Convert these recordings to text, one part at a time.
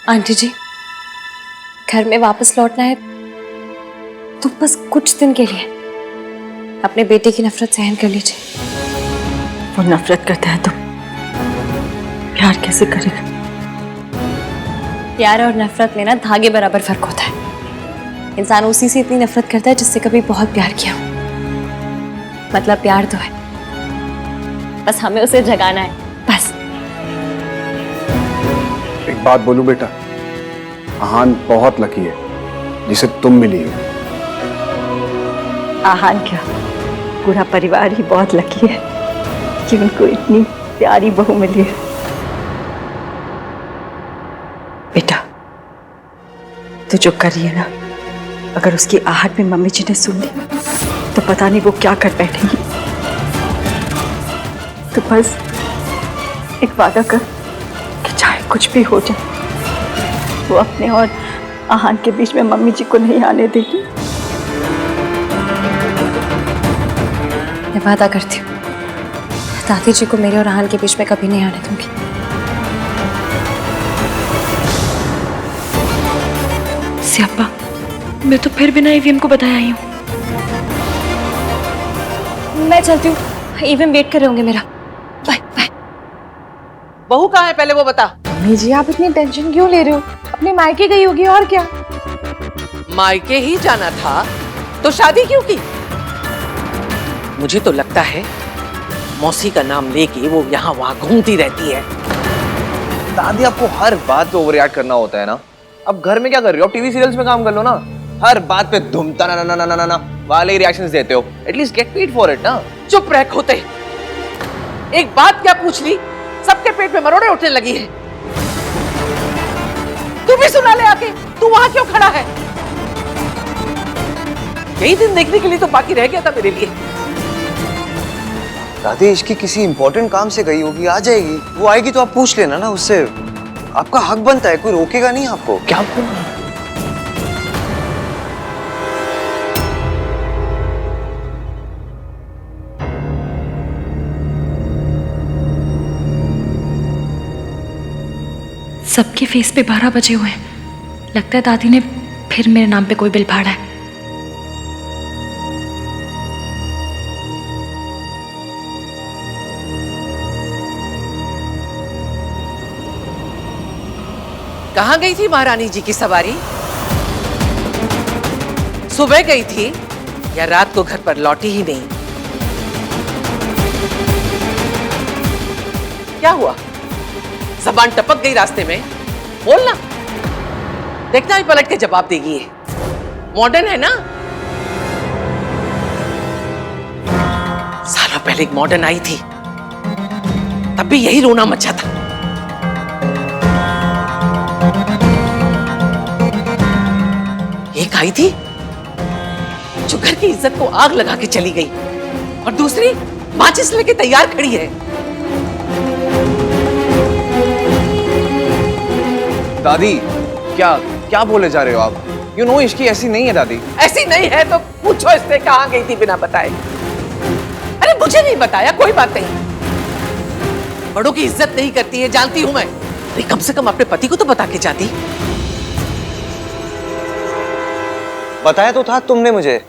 Aunty जी, घर में वापस लौटना है तो बस कुछ दिन के लिए अपने बेटे की नफरत सहन कर लीजिए। वो नफरत करता है तो प्यार कैसे करेगा? प्यार और नफरत में ना धागे बराबर फर्क होता है। इंसान उसी से इतनी नफरत करता है जिससे कभी बहुत प्यार किया हो। मतलब प्यार तो है, बस हमें उसे जगाना है, बस। एक बात बोलूं बेटा, आहान बहुत लकी है जिसे तुम मिली हो। आहान क्या, पूरा परिवार ही बहुत लकी है कि उनको इतनी प्यारी बहू मिली है। बेटा, तो जो कर रही है ना, अगर उसकी आहट में मम्मी जी ने सुन ली तो पता नहीं वो क्या कर बैठेंगी। तो बस एक वादा कर कि चाहे कुछ भी हो जाए, वो अपने और आहान के बीच में मम्मी जी को नहीं आने देगी। मैं वादा करती हूँ, दादी जी को मेरे और आहान के बीच में कभी नहीं आने दूंगी। सियाप्पा, मैं तो फिर बिना ईवीएम को बताया आई हूँ। मैं चलती हूँ, ईवीएम वेट कर रहे होंगे मेरा। Bye bye. बहू कहाँ है पहले वो बता। मम्मी जी, आप इतनी टेंशन क्यों ले रहे हो? अपने मायके गई होगी और क्या। मायके ही जाना था तो शादी क्यों की? मुझे तो लगता है मौसी का नाम लेके वो यहाँ वहाँ घूमती रहती है। दादी, आपको हर बात पे ओवर रिएक्ट करना होता है ना। अब घर में क्या कर रही हो? आप टीवी सीरियल्स में काम कर लो ना। हर बात पे धूमता ना ना ना ना ना ना वाले रिएक्शंस देते हो। At least get paid for it ना। चुप रह खोते। एक बात क्या पूछ ली, सबके पेट में मरोड़े उठने लगी है। तू भी सुना ले आके, तू वहां क्यों खड़ा है? यही दिन देखने के लिए तो बाकी रह गया था मेरे लिए। दादी, इसकी किसी इंपॉर्टेंट काम से गई होगी, आ जाएगी। वो आएगी तो आप पूछ लेना ना उससे। आपका हक बनता है, कोई रोकेगा नहीं आपको। क्या सबके फेस पे 12 बजे हुए हैं। लगता है दादी ने फिर मेरे नाम पे कोई बिल फाड़ा है। कहाँ गई थी महारानी जी की सवारी? सुबह गई थी या रात को घर पर लौटी ही नहीं? क्या हुआ? जबान टपक गई रास्ते में? बोलना, देखना ही पलट के जवाब देगी। ये मॉडर्न है ना। सालों पहले एक मॉडर्न आई थी, तब भी यही रोना मचा था। एक आई थी जो घर की इज्जत को आग लगा के चली गई, और दूसरी माचिस लेके तैयार खड़ी है। दादी, क्या क्या बोले जा रहे हो आप? यू नो इश्की ऐसी नहीं है दादी। ऐसी नहीं है तो पूछो इससे कहां गई थी बिना बताए। अरे मुझे नहीं बताया, कोई बात नहीं। बड़ों की इज्जत नहीं करती है, जानती हूं मैं। अरे कम से कम अपने पति को तो बता के जाती। बताया तो था तुमने मुझे।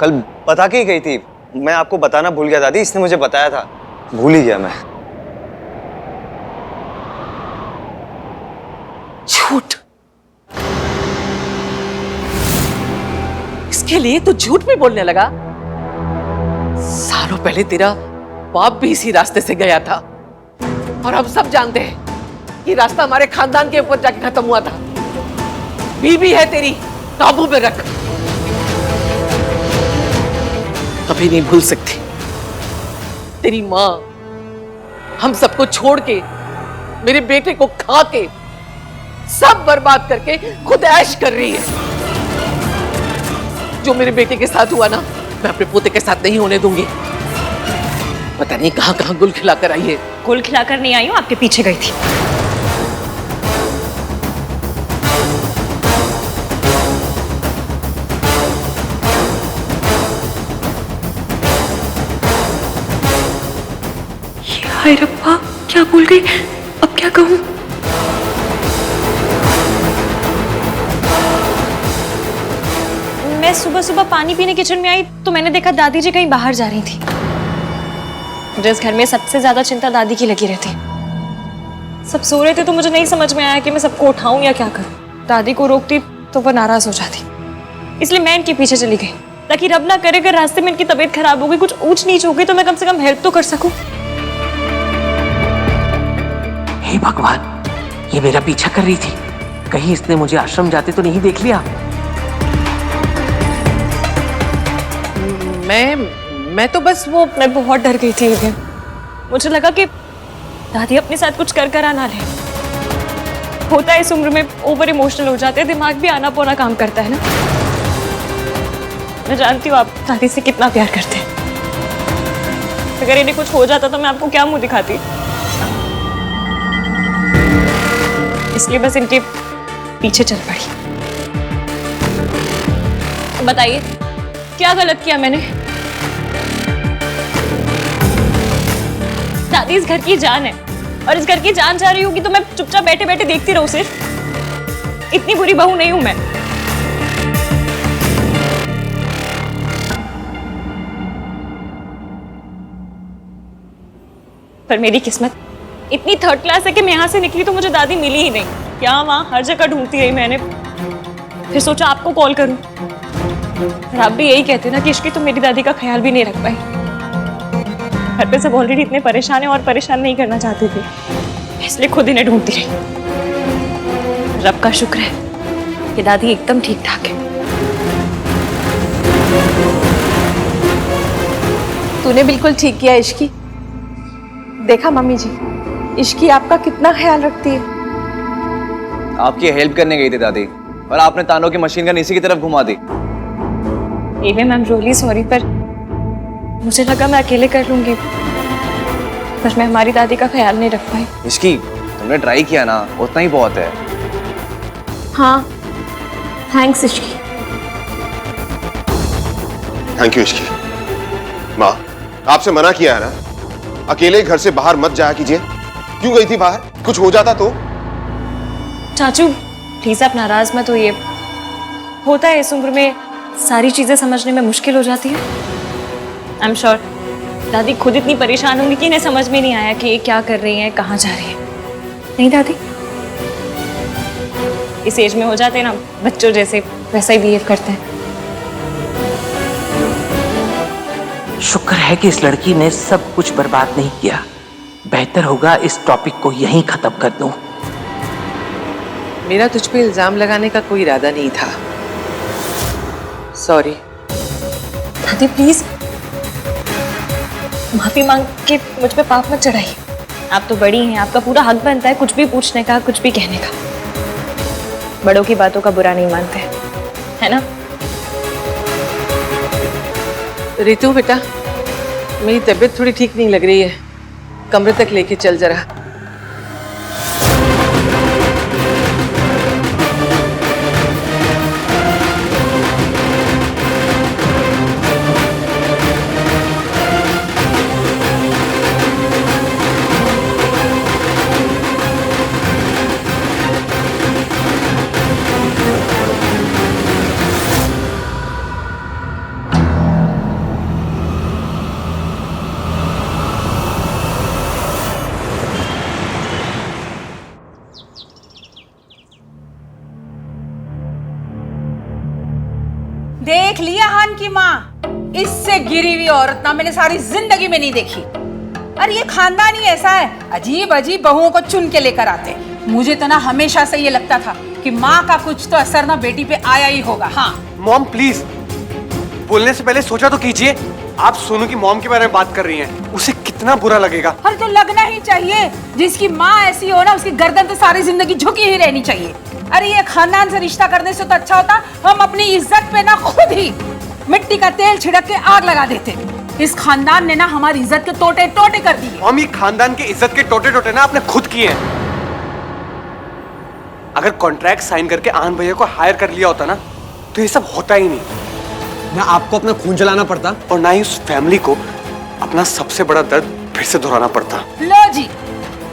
कल बता के ही गई थी। मैं आपको बताना भूल गया दादी, इसने मुझे बताया था, भूल ही गया मैं। झूठ। इसके लिए तो झूठ भी बोलने लगा। सालों पहले तेरा बाप भी इसी रास्ते से गया था, और हम सब जानते हैं कि रास्ता हमारे खानदान के ऊपर जाके खत्म हुआ था। बीवी है तेरी, काबू में रख। कभी नहीं भूल सकती तेरी माँ हम सबको छोड़ के, मेरे बेटे को खा के, सब बर्बाद करके खुद ऐश कर रही है। जो मेरे बेटे के साथ हुआ ना, मैं अपने पोते के साथ नहीं होने दूंगी। पता नहीं कहां कहां गुल खिलाकर आई है। गुल खिलाकर नहीं आई हूं, आपके पीछे गई थी। हाय रब्बा, क्या भूल गई, अब क्या कहूँ? मैं सुबह सुबह पानी पीने किचन में आई तो मैंने देखा दादी जी कहीं बाहर जा रही थी। मुझे इस घर में सबसे ज्यादा चिंता दादी की लगी रहती। सब सो रहे थे तो मुझे नहीं समझ में आया कि मैं सबको उठाऊं या क्या करूं। दादी को रोकती तो वो नाराज हो जाती, इसलिए मैं इनके पीछे चली गई ताकि रब ना करे अगर रास्ते में इनकी तबीयत खराब हो गई, कुछ ऊंच नीच हो गई तो मैं कम से कम हेल्प तो कर सकूं। हे भगवान, ये मेरा पीछा कर रही थी, कहीं इसने मुझे आश्रम जाते तो नहीं देख लिया। मैं तो बस मैं बहुत डर गई थी एक। मुझे लगा कि दादी अपने साथ कुछ कर आना ले। होता है इस उम्र में ओवर इमोशनल हो जाते हैं, दिमाग भी आना पौना काम करता है ना। मैं जानती हूँ आप दादी से कितना प्यार करते हैं। अगर इन्हें कुछ हो जाता तो मैं आपको क्या मुंह दिखाती। इसलिए बस इनके पीछे चल पड़ी। बताइए क्या गलत किया मैंने? दादी इस घर की जान है और इस घर की जान जा रही होगी तो मैं चुपचाप बैठे बैठे देखती रहूं सिर्फ? इतनी बुरी बहू नहीं हूं मैं। पर मेरी किस्मत इतनी थर्ड क्लास है कि मैं यहां से निकली तो मुझे दादी मिली ही नहीं। क्या वहां हर जगह ढूंढती रही मैंने, फिर सोचा आपको कॉल करूं। और आप भी यही कहते ना कि इश्की तो मेरी दादी का ख्याल भी नहीं रख पाई। घर पे सब ऑलरेडी इतने परेशान हैं और परेशान नहीं करना चाहते थे, इसलिए खुद इन्हें ढूंढती रही। रब का शुक्र है कि दादी एकदम ठीक ठाक है। तूने बिल्कुल ठीक किया इश्की। देखा मम्मी जी, इश्की आपका कितना ख्याल रखती है। आपकी हेल्प करने गई थी दादी, और आपने तानों की मशीन गन इसी की तरफ घुमा दी। Ma'am I am really sorry, पर मुझे लगा मैं अकेले कर लूंगी, पर मैं हमारी दादी का ख्याल नहीं रख पाई। इसकी तुमने ट्राई किया ना, उतना ही बहुत है। हाँ thanks Ishki. Thank you Ishki. माँ, आपसे मना किया है ना, अकेले घर से बाहर मत जाया कीजिए। क्यों गई थी बाहर? कुछ हो जाता तो? चाचू प्लीज आप नाराज मत होइए। होता है इस उम्र में सारी चीजें समझने में मुश्किल हो जाती है। आई एम श्योर दादी खुद इतनी परेशान होंगी कि इन्हें समझ में नहीं आया कि ये क्या कर रही हैं, कहाँ जा रही हैं। नहीं दादी, इस एज में हो जाते हैं ना बच्चों जैसे, वैसा ही बिहेव करते हैं। शुक्र है कि इस लड़की ने सब कुछ बर्बाद नहीं किया। बेहतर होगा इस टॉपिक को यहीं खत्म कर दूं। मेरा तुझ पे इल्जाम लगाने का कोई इरादा नहीं था, सॉरी। दादी प्लीज माफी मांग के मुझ पे पाप मत चढ़ाइए। आप तो बड़ी हैं, आपका पूरा हक बनता है कुछ भी पूछने का, कुछ भी कहने का। बड़ों की बातों का बुरा नहीं मानते, है ना? रितु बेटा, मेरी तबीयत थोड़ी ठीक नहीं लग रही है, कमरे तक लेके चल जरा। देख लिया हान की माँ, इससे गिरी हुई औरत ना मैंने सारी जिंदगी में नहीं देखी। अरे ये खानदान ही ऐसा है, अजीब अजीब बहुओं को चुन के लेकर आते। मुझे तो ना हमेशा से ये लगता था कि माँ का कुछ तो असर ना बेटी पे आया ही होगा। हाँ मॉम प्लीज, बोलने से पहले सोचा तो कीजिए। आप सोनू की मॉम के बारे में बात कर रही हैं, उसे कितना बुरा लगेगा। अरे तो लगना ही चाहिए, जिसकी माँ ऐसी हो ना उसकी गर्दन तो सारी जिंदगी झुकी ही रहनी चाहिए। अरे ये खानदान से रिश्ता करने से तो अच्छा होता हम अपनी इज्जत पे ना खुद ही मिट्टी का तेल छिड़क के आग लगा देते। इस खानदान ने ना हमारी इज्जत के टोटे टोटे कर दिए। मॉम ये खानदान के इज्जत के टोटे टोटे ना आपने खुद किए हैं। अगर कॉन्ट्रैक्ट साइन करके आनंद भैया को हायर कर लिया होता ना तो ये सब होता ही नहीं। ना आपको अपना खून जलाना पड़ता और ना ही उस फैमिली को अपना सबसे बड़ा दर्द फिर से दोहराना पड़ता। लो जी,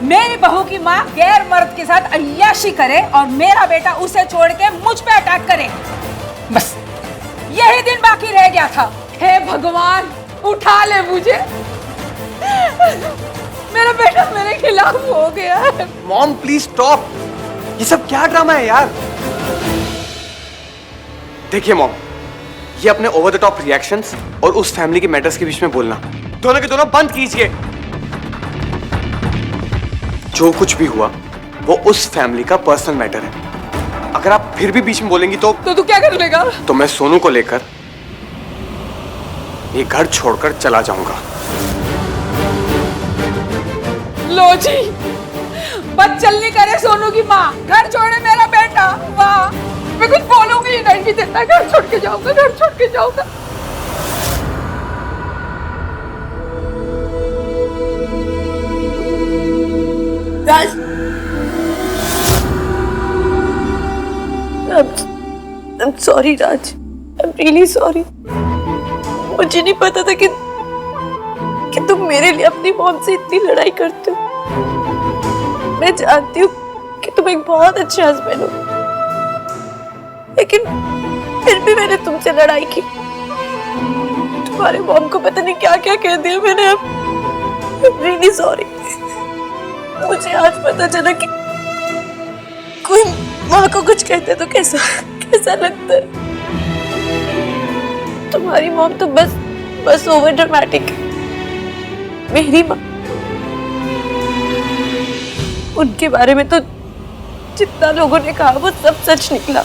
मेरी बहू की माँ गैर मर्द के साथ अय्याशी करे और मेरा बेटा उसे छोड़ के मुझ पे अटैक करे, बस यही दिन बाकी रह गया था। हे भगवान, उठा ले मुझे, मेरा बेटा मेरे खिलाफ हो गया है। मॉम प्लीज स्टॉप, ये सब क्या ड्रामा है यार। देखिए मॉम, ये अपने ओवर द टॉप रिएक्शंस और उस फैमिली के मैटर्स के बीच में बोलना दोनों के दोनों बंद कीजिए। जो कुछ भी हुआ वो उस फैमिली का पर्सनल मैटर है। अगर आप फिर भी बीच में बोलेंगी तो तू क्या कर लेगा? तो मैं सोनू को लेकर ये घर छोड़कर चला जाऊंगा। लो जी, बदचल नहीं करे सोनू की माँ, घर छोड़े मेरा बेटा। वाह, मैं कुछ बोलूंगी ही नहीं, देता घर छोड़ के जाऊंगा, घर छोड़ के जाऊंगा। राज, I'm sorry Raj, I'm really sorry। मुझे नहीं पता था कि तुम मेरे लिए अपनी मॉम से इतनी लड़ाई करते हो। मैं जानती हूँ कि तुम एक बहुत अच्छे हस्बैंड हो, लेकिन फिर भी मैंने तुमसे लड़ाई की। तुम्हारे मॉम को पता नहीं क्या क्या कह दिया मैंने। I'm really sorry। मुझे आज पता चला कि कोई माँ को कुछ कहते तो कैसा लगता है। तुम्हारी मॉम तो बस ओवर ड्रामेटिक है। मेरी माँ, उनके बारे में तो जितना लोगों ने कहा वो सब सच निकला,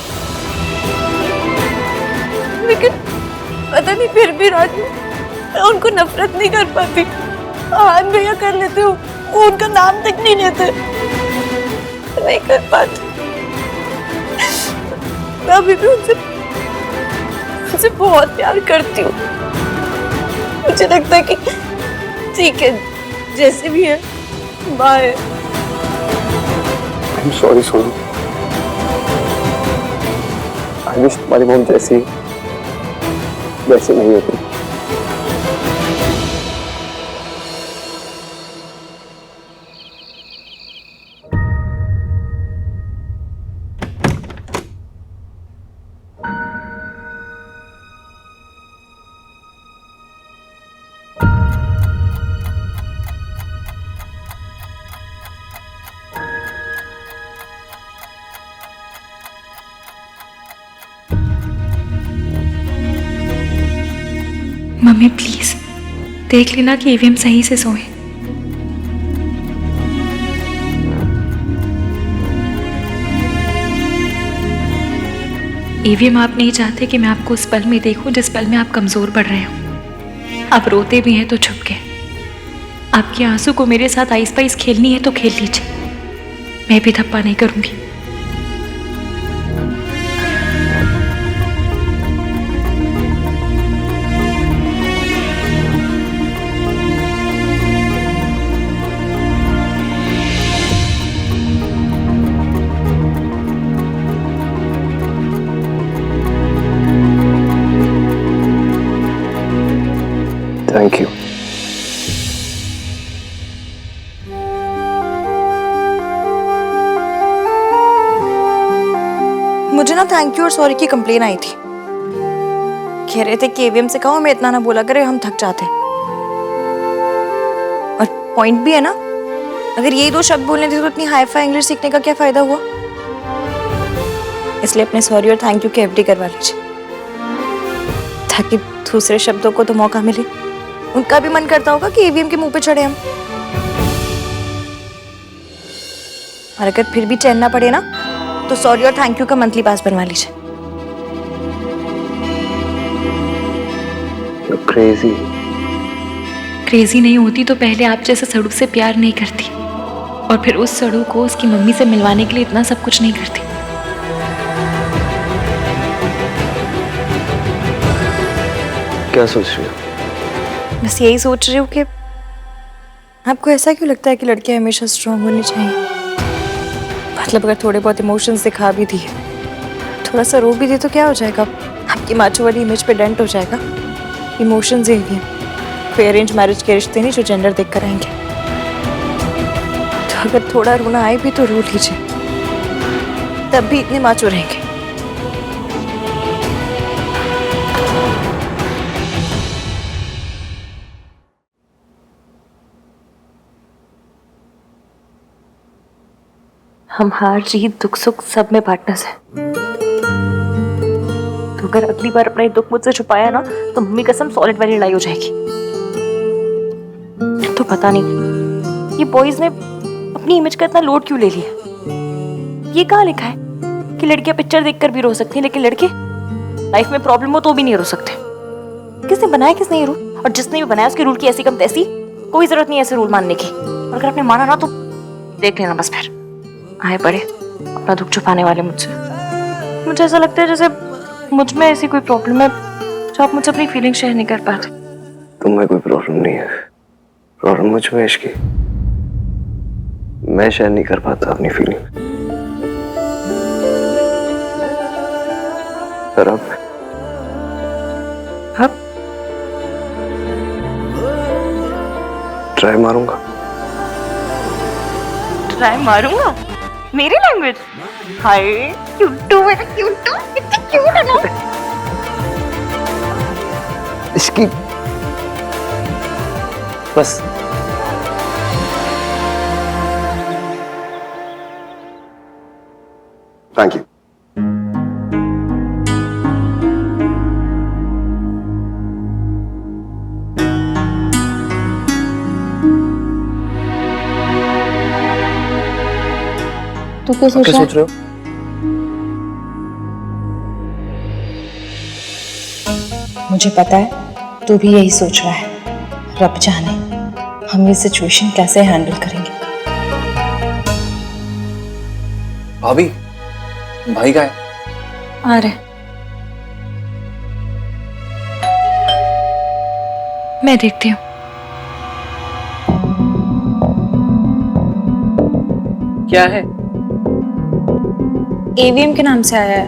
लेकिन पता नहीं फिर भी राजू मैं उनको नफरत नहीं कर पाती। आन भैया कर लेते हो, वो उनका नाम तक नहीं लेते, नहीं कर पाती। मैं अभी भी उनसे बहुत प्यार करती हूँ। मुझे लगता है कि ठीक है, जैसे भी है bye. I'm sorry Sonu, I wish तुम्हारी मॉम जैसी वैसे नहीं होती। मम्मी प्लीज देख लेना कि ईवीएम सही से सोए। ईवीएम, आप नहीं चाहते कि मैं आपको उस पल में देखूं जिस पल में आप कमजोर पड़ रहे हो। आप रोते भी हैं तो छुप के। आपके आंसू को मेरे साथ आइस पाइस खेलनी है तो खेल लीजिए, मैं भी धप्पा नहीं करूंगी। Thank you. मुझे ना थैंक यू और सॉरी की कंप्लेन आई थी। कह रहे थे कि एवीएम से कहो मैं इतना ना बोला करे, हम थक जाते हैं। और पॉइंट भी है ना, अगर यही दो शब्द बोलने थे तो इतनी हाई फाई इंग्लिश सीखने का क्या फायदा हुआ। इसलिए अपने सॉरी और थैंक यू के एफडी करवा लीजिए, ताकि दूसरे शब्दों को तो मौका मिले। उनका भी मन करता होगा कि ईवीएम के मुंह पे चढ़े हम। और अगर फिर भी चैन ना पड़े ना, तो सॉरी और थैंक यू का मंथली पास बनवा लीजिए। क्रेजी क्रेजी नहीं होती तो पहले आप जैसे सड़ू से प्यार नहीं करती, और फिर उस सड़ू को उसकी मम्मी से मिलवाने के लिए इतना सब कुछ नहीं करती। क्या सोच रही हो? बस यही सोच रही हूँ कि आपको ऐसा क्यों लगता है कि लड़कियां हमेशा स्ट्रांग होनी चाहिए। मतलब अगर थोड़े बहुत इमोशंस दिखा भी दिए, थोड़ा सा रो भी दिए तो क्या हो जाएगा? आपकी माचो वाली इमेज पे डेंट हो जाएगा। इमोशंस ही हैं, कोई अरेंज मैरिज के रिश्ते नहीं जो जेंडर देख कर आएंगे। तो अगर थोड़ा रोना आए भी तो रो लीजिए, तब भी इतने माचो रहेंगे। हम हार जीत दुख सुख सब में पार्टनर्स हैं। तो अगर अगली बार अपना ये दुख मुझसे छुपाया ना तो मम्मी कसम सॉलिड वाली लड़ाई हो जाएगी। तो पता नहीं ये बॉयज ने अपनी इमेज का इतना लोड क्यों ले लिया। ये कहाँ लिखा है कि लड़कियां पिक्चर देखकर भी रो सकती हैं, लेकिन लड़के लाइफ में प्रॉब्लम हो तो भी नहीं रो सकते। किसने बनाया, किसने ये रूल? और जिसने भी बनाया उसके रूल की ऐसी कम तैसी, कोई जरूरत नहीं ऐसे रूल मानने की। और अगर आपने माना ना तो देख लेना बस, फिर आए पड़े अपना दुख छुपाने वाले मुझसे। मुझे ऐसा लगता है जैसे मुझ में ऐसी कोई प्रॉब्लम है जो आप मुझसे अपनी फीलिंग शेयर नहीं कर पाते। तुम्हें कोई प्रॉब्लम नहीं है, प्रॉब्लम मुझ में इश्की। मैं शेयर नहीं कर पाता अपनी फीलिंग। पर अब ट्राई मारूंगा। ट्राई मारूंगा? मेरी लैंग्वेज? हाय क्यूटू, मेरा क्यूटू, कितना क्यूट है ना। इसकी बस थैंक यू। तू क्या सोच रहा है? मुझे पता है तू भी यही सोच रहा है। रब जाने हम ये सिचुएशन कैसे हैंडल करेंगे। भाभी, भाई का है? आ रहे। मैं देखती हूँ। क्या है? एवीएम के नाम से आया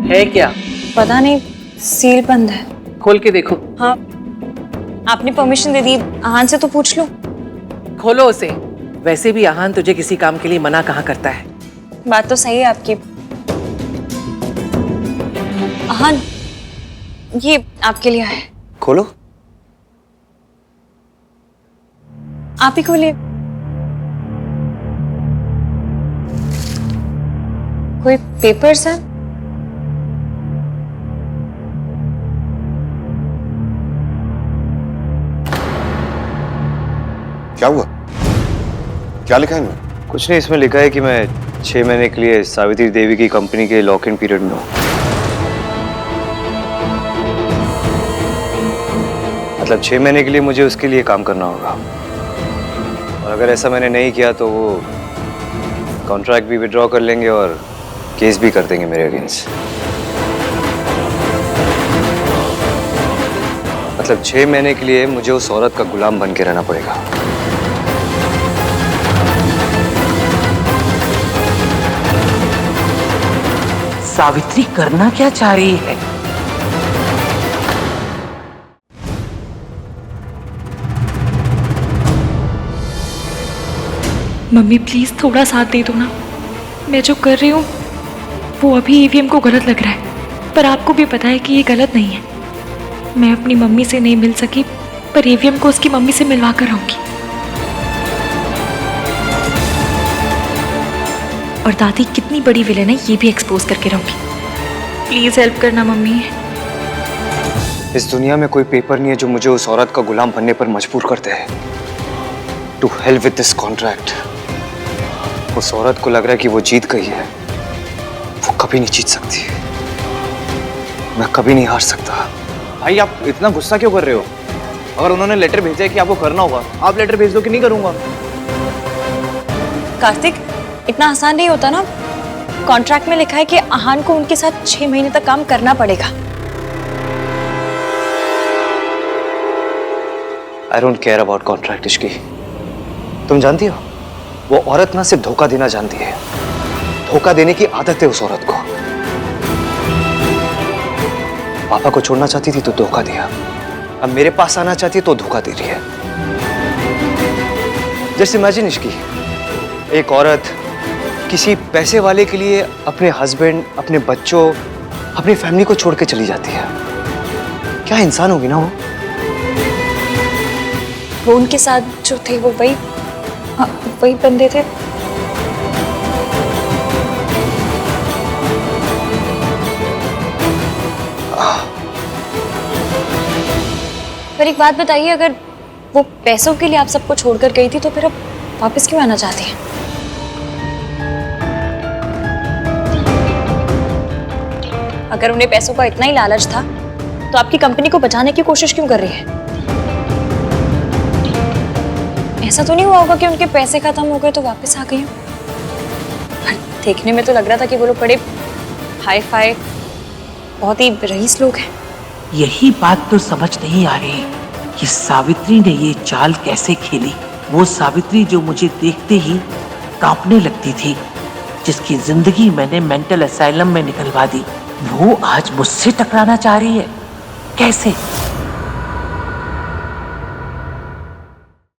है क्या? पता नहीं, सील बंद है। खोल के देखो। हाँ, आपने परमिशन दे दी, आहान से तो पूछ लो। खोलो उसे। वैसे भी आहान तुझे किसी काम के लिए मना कहाँ करता है। बात तो सही है आपकी। आहान, ये आपके लिए है। खोलो। आप ही खोलिए। कोई पेपर्स है? क्या हुआ? क्या लिखा है इनमें? कुछ नहीं, इसमें लिखा है कि मैं 6 महीने के लिए सावित्री देवी की कंपनी के लॉक इन पीरियड में हूँ। मतलब 6 महीने के लिए मुझे उसके लिए काम करना होगा, और अगर ऐसा मैंने नहीं किया तो वो कॉन्ट्रैक्ट भी विड्रॉ कर लेंगे और केस भी कर देंगे मेरे अगेंस्ट। मतलब 6 महीने के लिए मुझे उस औरत का गुलाम बन के रहना पड़ेगा। सावित्री करना क्या चाह रही है? मम्मी प्लीज थोड़ा साथ दे दो ना। मैं जो कर रही हूँ वो अभी ईवीएम को गलत लग रहा है, पर आपको भी पता है कि ये गलत नहीं है। मैं अपनी मम्मी से नहीं मिल सकी, पर ईवीएम को उसकी मम्मी से मिलवा कर रहूंगी। और दादी कितनी बड़ी विलेन है ये भी एक्सपोज करके रहूंगी। प्लीज हेल्प करना मम्मी। इस दुनिया में कोई पेपर नहीं है जो मुझे उस औरत का गुलाम बनने पर मजबूर करते हैं। To hell with this contract. उस औरत को लग रहा है कि वो जीत गई है, वो कभी नहीं जीत सकती। मैं कभी नहीं हार सकता। भाई आप इतना गुस्सा क्यों कर रहे हो? अगर उन्होंने लेटर भेजा है कि आपको करना होगा, आप लेटर भेज दो कि नहीं करूंगा। कार्तिक, इतना आसान नहीं होता ना। कॉन्ट्रैक्ट में लिखा है कि आहान को उनके साथ 6 महीने तक काम करना पड़ेगा। I don't care about contract Ishki. तुम जानती हो वो औरत ना सिर्फ धोखा देना जानती है, धोखा देने की आदत है उस औरत को। पापा को छोड़ना चाहती थी तो धोखा दिया, अब मेरे पास आना चाहती है तो धोखा दे रही है। जैसे इमेजिन इश्की, एक औरत किसी पैसे वाले के लिए अपने हस्बैंड, अपने बच्चों, अपनी फैमिली को छोड़ के चली जाती है। क्या इंसान होगी ना वो? उनके साथ जो थे वो वही बंदे थे। पर एक बात बताइए, अगर वो पैसों के लिए आप सबको छोड़कर गई थी तो फिर अब वापस क्यों आना चाहती हैं? अगर उन्हें पैसों का इतना ही लालच था तो आपकी कंपनी को बचाने की कोशिश क्यों कर रही है? ऐसा तो नहीं हुआ होगा कि उनके पैसे खत्म हो गए तो वापस आ गई हो? देखने में तो लग रहा था कि वो लोग बड़े हाई फाई, बहुत ही रईस लोग हैं। यही बात तो समझ नहीं आ रही कि सावित्री ने ये चाल कैसे खेली। वो सावित्री जो मुझे देखते ही कांपने लगती थी, जिसकी जिंदगी मैंने मेंटल असाइलम में निकलवा दी, वो आज मुझसे टकराना चाह रही है। कैसे?